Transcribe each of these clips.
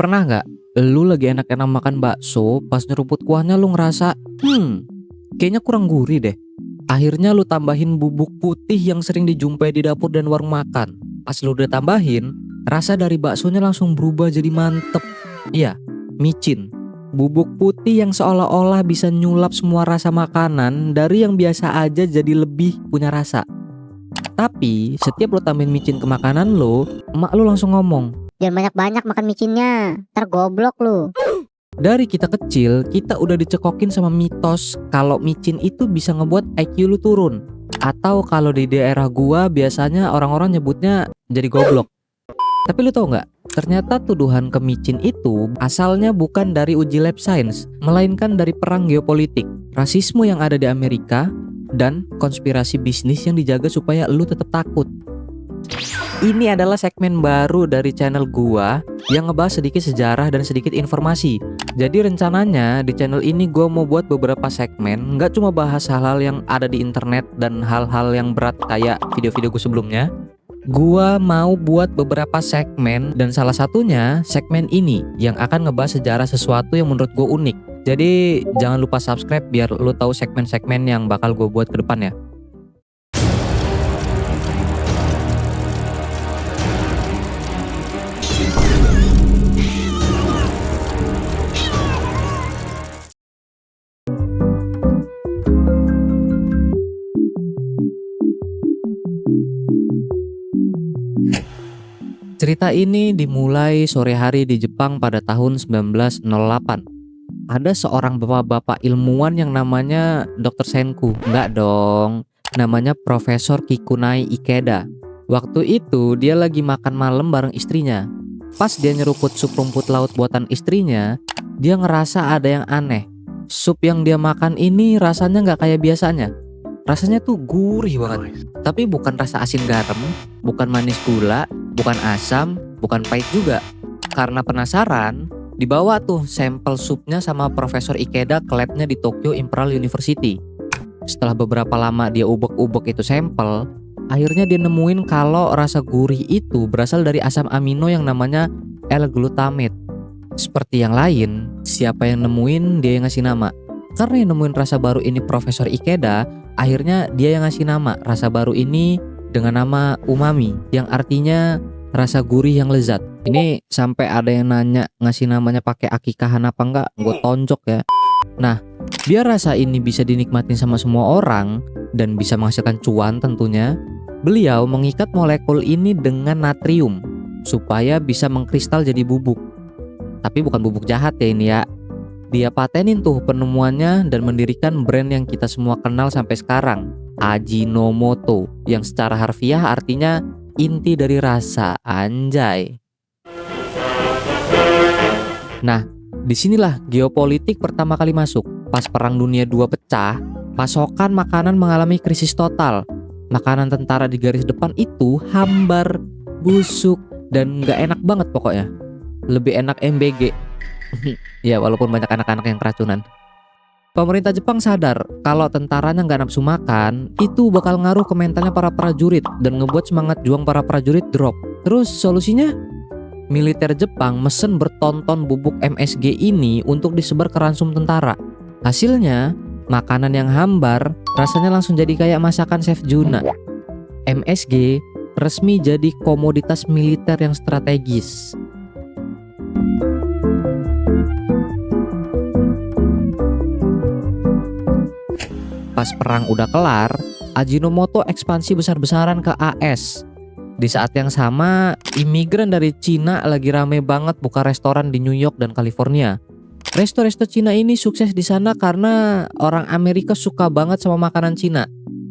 Pernah nggak lu lagi enak-enak makan bakso, pas nyeruput kuahnya lu ngerasa, kayaknya kurang gurih deh. Akhirnya lu tambahin bubuk putih yang sering dijumpai di dapur dan warung makan. Pas lu udah tambahin, rasa dari baksonya langsung berubah jadi mantep. Iya, micin. Bubuk putih yang seolah-olah bisa nyulap semua rasa makanan dari yang biasa aja jadi lebih punya rasa. Tapi setiap lo tambahin micin ke makanan lo, emak lo langsung ngomong, "Jangan banyak-banyak makan micinnya, ntar goblok lu." dari kita kecil, kita udah dicekokin sama mitos kalau micin itu bisa ngebuat IQ lu turun. Atau kalau di daerah gua biasanya orang-orang nyebutnya jadi goblok. Tapi lu tau nggak? Ternyata tuduhan ke micin itu asalnya bukan dari uji lab science, melainkan dari perang geopolitik, rasisme yang ada di Amerika, dan konspirasi bisnis yang dijaga supaya lu tetap takut. Ini adalah segmen baru dari channel gua yang ngebahas sedikit sejarah dan sedikit informasi. Jadi rencananya di channel ini gua mau buat beberapa segmen, nggak cuma bahas hal-hal yang ada di internet dan hal-hal yang berat kayak video-video gue sebelumnya. Gua mau buat beberapa segmen dan salah satunya segmen ini yang akan ngebahas sejarah sesuatu yang menurut gue unik. Jadi jangan lupa subscribe biar lu tahu segmen-segmen yang bakal gue buat ke depan ya. Cerita ini dimulai sore hari di Jepang pada tahun 1908. Ada seorang bapak-bapak ilmuwan yang namanya Dr. Senku. Enggak dong, namanya Profesor Kikunai Ikeda. Waktu itu dia lagi makan malam bareng istrinya. Pas dia nyeruput sup rumput laut buatan istrinya, dia ngerasa ada yang aneh. Sup yang dia makan ini rasanya nggak kayak biasanya. Rasanya tuh gurih banget. Tapi bukan rasa asin garam, bukan manis gula, bukan asam, bukan pahit juga. Karena penasaran, dibawa tuh sampel supnya sama Profesor Ikeda ke labnya di Tokyo Imperial University. Setelah beberapa lama dia ubek-ubek itu sampel, akhirnya dia nemuin kalau rasa gurih itu berasal dari asam amino yang namanya L-glutamate. Seperti yang lain, siapa yang nemuin dia yang ngasih nama. Karena yang nemuin rasa baru ini Profesor Ikeda, akhirnya dia yang ngasih nama rasa baru ini dengan nama umami, yang artinya rasa gurih yang lezat. Ini sampai ada yang nanya ngasih namanya pakai akikahan apa enggak, gue tonjok ya. Nah, biar rasa ini bisa dinikmatin sama semua orang dan bisa menghasilkan cuan tentunya, beliau mengikat molekul ini dengan natrium supaya bisa mengkristal jadi bubuk. Tapi bukan bubuk jahat ya ini ya. Dia patenin tuh penemuannya dan mendirikan brand yang kita semua kenal sampai sekarang, Ajinomoto, yang secara harfiah artinya inti dari rasa, anjay. Nah, disinilah geopolitik pertama kali masuk. Pas Perang Dunia II pecah, pasokan makanan mengalami krisis total. Makanan tentara di garis depan itu hambar, busuk, dan gak enak banget pokoknya. Lebih enak MBG. Ya walaupun banyak anak-anak yang keracunan. Pemerintah Jepang sadar kalau tentaranya nggak nafsu makan, itu bakal ngaruh ke mentalnya para prajurit dan ngebuat semangat juang para prajurit drop. Terus solusinya? Militer Jepang mesen bertonton bubuk MSG ini untuk disebar ke ransum tentara. Hasilnya, makanan yang hambar rasanya langsung jadi kayak masakan Chef Juna. MSG resmi jadi komoditas militer yang strategis. Pas perang udah kelar, Ajinomoto ekspansi besar-besaran ke AS. Di saat yang sama, imigran dari Cina lagi rame banget buka restoran di New York dan California. Resto-resto Cina ini sukses di sana karena orang Amerika suka banget sama makanan Cina.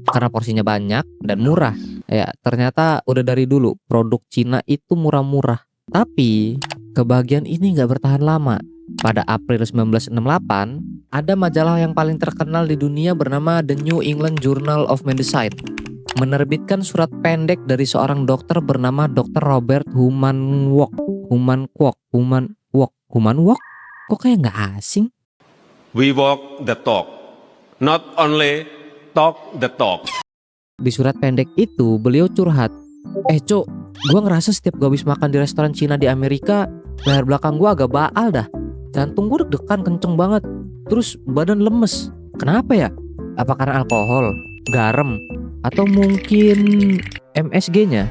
Karena porsinya banyak dan murah. Ya, ternyata udah dari dulu produk Cina itu murah-murah. Tapi, kebahagiaan ini gak bertahan lama. Pada April 1968, ada majalah yang paling terkenal di dunia bernama The New England Journal of Medicine menerbitkan surat pendek dari seorang dokter bernama Dr. Robert Humanwok. Kok kayak nggak asing? We walk the talk, not only talk the talk. Di surat pendek itu beliau curhat, Cuk, gue ngerasa setiap gue habis makan di restoran Cina di Amerika, leher belakang gua agak baal dah. Jantung gua deg-degan kenceng banget. Terus badan lemes. Kenapa ya? Apa karena alkohol, garam, atau mungkin MSG-nya?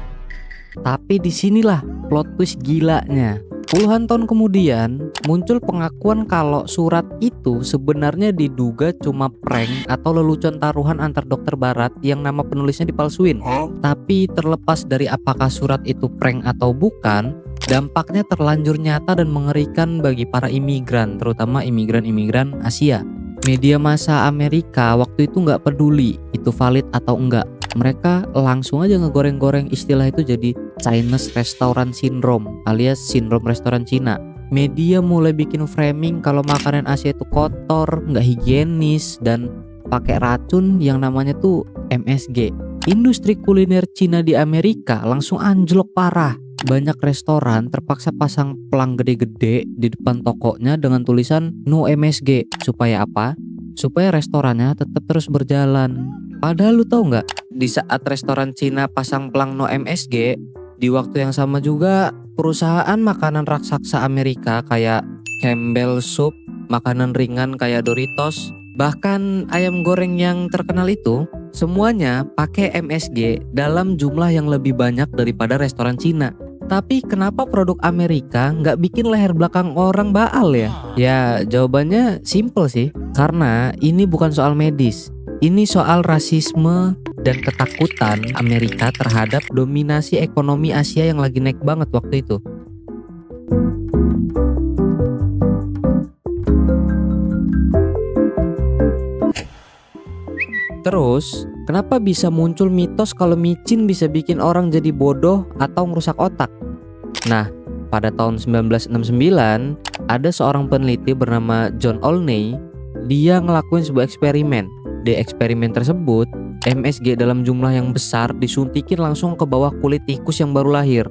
Tapi disinilah plot twist gilanya. Puluhan tahun kemudian muncul pengakuan kalau surat itu sebenarnya diduga cuma prank atau lelucon taruhan antar dokter barat yang nama penulisnya dipalsuin. Tapi terlepas dari apakah surat itu prank atau bukan, dampaknya terlanjur nyata dan mengerikan bagi para imigran, terutama imigran-imigran Asia. Media massa Amerika waktu itu nggak peduli itu valid atau enggak. Mereka langsung aja ngegoreng-goreng istilah itu jadi Chinese Restaurant Syndrome alias sindrom restoran Cina. Media mulai bikin framing kalau makanan Asia itu kotor, nggak higienis, dan pakai racun yang namanya tuh MSG. Industri kuliner Cina di Amerika langsung anjlok parah. Banyak restoran terpaksa pasang pelang gede-gede di depan tokonya dengan tulisan no MSG. Supaya apa? Supaya restorannya tetap terus berjalan. Padahal lu tahu nggak, di saat restoran Cina pasang pelang no MSG, di waktu yang sama juga perusahaan makanan raksasa Amerika kayak Campbell Soup, makanan ringan kayak Doritos, bahkan ayam goreng yang terkenal itu, semuanya pakai MSG dalam jumlah yang lebih banyak daripada restoran Cina. Tapi kenapa produk Amerika nggak bikin leher belakang orang baal ya? Ya jawabannya simple sih, karena ini bukan soal medis. Ini soal rasisme dan ketakutan Amerika terhadap dominasi ekonomi Asia yang lagi naik banget waktu itu. Terus, kenapa bisa muncul mitos kalau micin bisa bikin orang jadi bodoh atau merusak otak? Nah, pada tahun 1969, ada seorang peneliti bernama John Olney. Dia ngelakuin sebuah eksperimen. Di eksperimen tersebut, MSG dalam jumlah yang besar disuntikin langsung ke bawah kulit tikus yang baru lahir.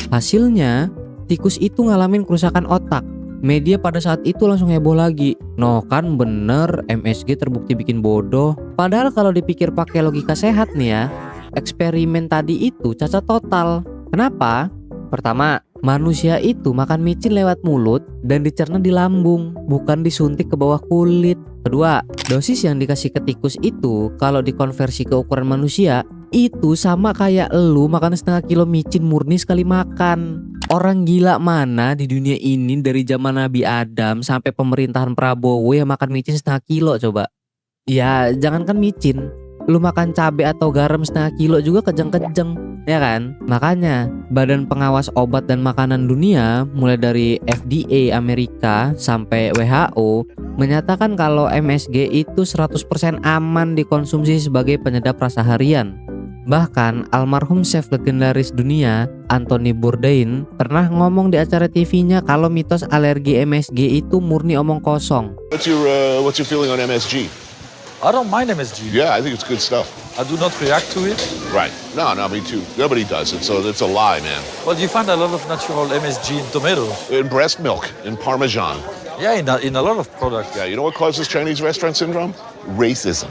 Hasilnya, tikus itu ngalamin kerusakan otak. Media pada saat itu langsung heboh lagi. No kan bener MSG terbukti bikin bodoh. Padahal kalau dipikir pakai logika sehat nih ya, eksperimen tadi itu cacat total. Kenapa? Pertama, manusia itu makan micin lewat mulut dan dicerna di lambung, bukan disuntik ke bawah kulit. Kedua, dosis yang dikasih ke tikus itu kalau dikonversi ke ukuran manusia, itu sama kayak lu makan setengah kilo micin murni sekali makan. Orang gila mana di dunia ini dari zaman Nabi Adam sampai pemerintahan Prabowo yang makan micin setengah kilo coba? Ya jangankan micin, lu makan cabai atau garam setengah kilo juga kejeng-kejeng, ya kan? Makanya Badan Pengawas Obat dan Makanan Dunia mulai dari FDA Amerika sampai WHO menyatakan kalau MSG itu 100% aman dikonsumsi sebagai penyedap rasa harian. Bahkan almarhum chef legendaris dunia Anthony Bourdain pernah ngomong di acara TV-nya kalau mitos alergi MSG itu murni omong kosong. What's your feeling on MSG? I don't mind MSG. Yeah, I think it's good stuff. I do not react to it. Right. No, me too. Nobody does it, so it's a lie, man. Well, you find a lot of natural MSG in tomatoes. In breast milk, in Parmesan. Yeah, in a lot of products. Yeah, you know what causes Chinese restaurant syndrome? Racism.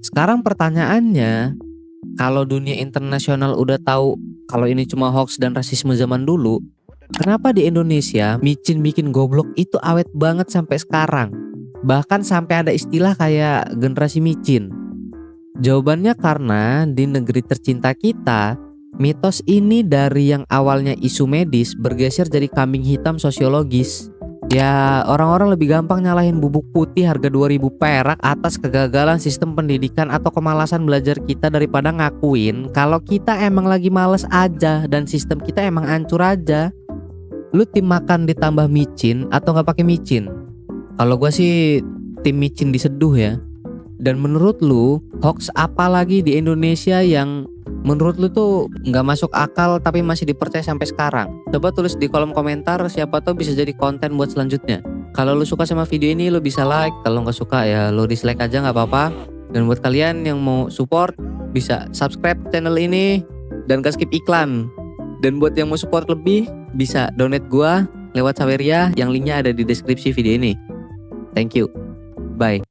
Sekarang pertanyaannya, kalau dunia internasional udah tahu kalau ini cuma hoax dan rasisme zaman dulu, kenapa di Indonesia micin bikin goblok itu awet banget sampai sekarang? Bahkan sampai ada istilah kayak generasi micin. Jawabannya karena di negeri tercinta kita, mitos ini dari yang awalnya isu medis bergeser jadi kambing hitam sosiologis. Ya orang-orang lebih gampang nyalahin bubuk putih harga 2.000 perak atas kegagalan sistem pendidikan atau kemalasan belajar kita daripada ngakuin kalau kita emang lagi males aja dan sistem kita emang hancur aja. Lu tim makan ditambah micin atau gak pakai micin? Kalau gua sih tim micin diseduh ya. Dan menurut lu hoax apa lagi di Indonesia yang menurut lu tuh nggak masuk akal tapi masih dipercaya sampai sekarang? Coba tulis di kolom komentar, siapa tahu bisa jadi konten buat selanjutnya. Kalau lu suka sama video ini lu bisa like, kalau nggak suka ya lu dislike aja nggak apa-apa. Dan buat kalian yang mau support bisa subscribe channel ini dan gak skip iklan. Dan buat yang mau support lebih bisa donate gua lewat Saweria yang linknya ada di deskripsi video ini. Thank you, bye.